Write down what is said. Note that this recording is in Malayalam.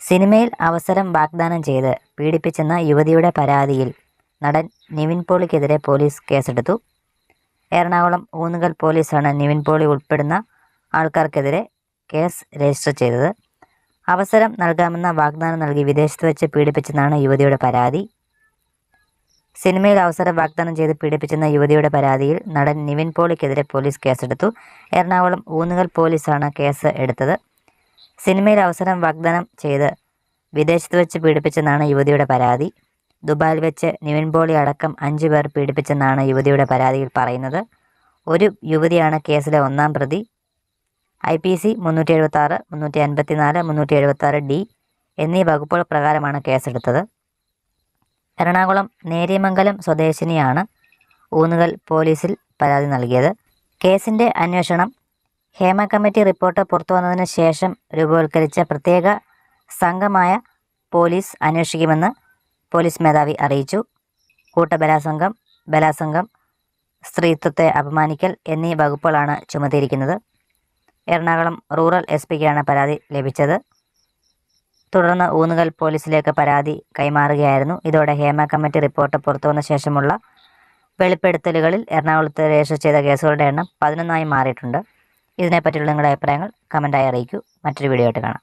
സിനിമയിൽ അവസരം വാഗ്ദാനം ചെയ്ത് പീഡിപ്പിച്ചെന്ന യുവതിയുടെ പരാതിയിൽ നടൻ നിവിൻ പോളിക്കെതിരെ പോലീസ് കേസെടുത്തു. എറണാകുളം ഊന്നുകൽ പോലീസാണ് നിവിൻ പോളി ഉൾപ്പെടുന്ന ആൾക്കാർക്കെതിരെ കേസ് രജിസ്റ്റർ ചെയ്തത്. അവസരം നൽകാമെന്ന വാഗ്ദാനം നൽകി വിദേശത്ത് വെച്ച് പീഡിപ്പിച്ചെന്നാണ് യുവതിയുടെ പരാതി. സിനിമയിൽ അവസരം വാഗ്ദാനം ചെയ്ത് പീഡിപ്പിച്ചെന്ന യുവതിയുടെ പരാതിയിൽ നടൻ നിവിൻ പോളിക്കെതിരെ പോലീസ് കേസെടുത്തു. എറണാകുളം ഊന്നുകൽ പോലീസാണ് കേസ് എടുത്തത്. സിനിമയിൽ അവസരം വാഗ്ദാനം ചെയ്ത് വിദേശത്ത് വെച്ച് പീഡിപ്പിച്ചെന്നാണ് യുവതിയുടെ പരാതി. ദുബായിൽ വെച്ച് നിവിൻ പോളി അടക്കം 5 പേർ പീഡിപ്പിച്ചെന്നാണ് യുവതിയുടെ പരാതിയിൽ പറയുന്നത്. ഒരു യുവതിയാണ് കേസിലെ ഒന്നാം പ്രതി. IPC 376, 354, 376D എന്നീ വകുപ്പുകൾ പ്രകാരമാണ് കേസെടുത്തത്. എറണാകുളം നേര്യമംഗലം സ്വദേശിനിയാണ് ഊന്നുകൽ പോലീസിൽ പരാതി നൽകിയത്. കേസിൻ്റെ അന്വേഷണം ഹേമ കമ്മിറ്റി റിപ്പോർട്ട് പുറത്തുവന്നതിന് ശേഷം രൂപവത്കരിച്ച പ്രത്യേക സംഘമായ പോലീസ് അന്വേഷിക്കുമെന്ന് പോലീസ് മേധാവി അറിയിച്ചു. ബലാത്സംഗം, സ്ത്രീത്വത്തെ അപമാനിക്കൽ എന്നീ വകുപ്പുകളാണ് ചുമത്തിയിരിക്കുന്നത്. എറണാകുളം റൂറൽ SP-ക്കാണ് പരാതി ലഭിച്ചത്. തുടർന്ന് ഊന്നുകൽ പോലീസിലേക്ക് പരാതി കൈമാറുകയായിരുന്നു. ഇതോടെ ഹേമ കമ്മിറ്റി റിപ്പോർട്ട് പുറത്തുവന്ന ശേഷമുള്ള വെളിപ്പെടുത്തലുകളിൽ എറണാകുളത്ത് രജിസ്റ്റർ ചെയ്ത കേസുകളുടെ എണ്ണം 11 മാറിയിട്ടുണ്ട്. ഇതിനെപ്പറ്റിയുള്ള നിങ്ങളുടെ അഭിപ്രായങ്ങൾ കമൻറ്റായി അറിയിക്കൂ. മറ്റൊരു വീഡിയോ ആയിട്ട് കാണാം.